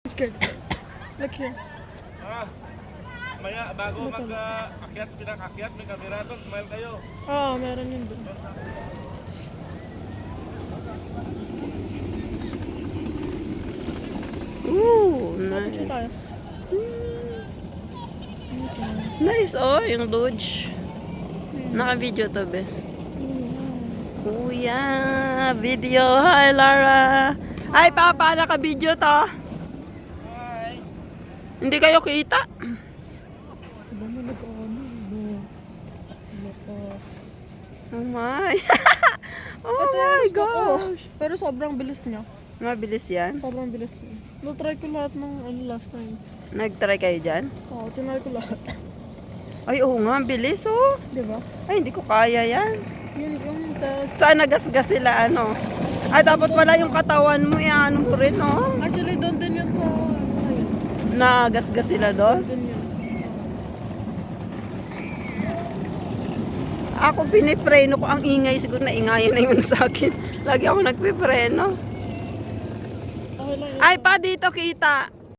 I'm scared. Look here. Maya, bago mag-akyat, pinang-akyat, may camera doon. Smile kayo. Oo, meron yun dun. Ooh, Picture nice. tayo. Nice, oh, yung Dodge. Naka-video to, bes. Oh, yeah. Video. Hi, Lara. Hi, Papa. Naka-video to. Hi! Hindi kayo kita. Iba mo nag-ano. Oh, my. Oh, Ito yung my gusto ko. gosh. Pero sobrang bilis niya. Mabilis yan. Sobrang bilis niya. Na-try ko lahat ng last time. Nag-try kayo dyan? Oo, tinry ko lahat. Ay, oo nga. Ang bilis, oh. Di ba? Ay, hindi ko kaya yan. Yun yung tag. Saan nagasgas sila, ano? Ay, dapat pala yung katawan mo, ano mo rin, oh. Actually, doon din yun sa ayun. Nagasgas sila doon. Doon yun. Ako pinipreno ko, ang ingay, siguro na ingayan na yun sa akin. Lagi ako nagpipreno. Okay lang yun. Ay, pa dito kita.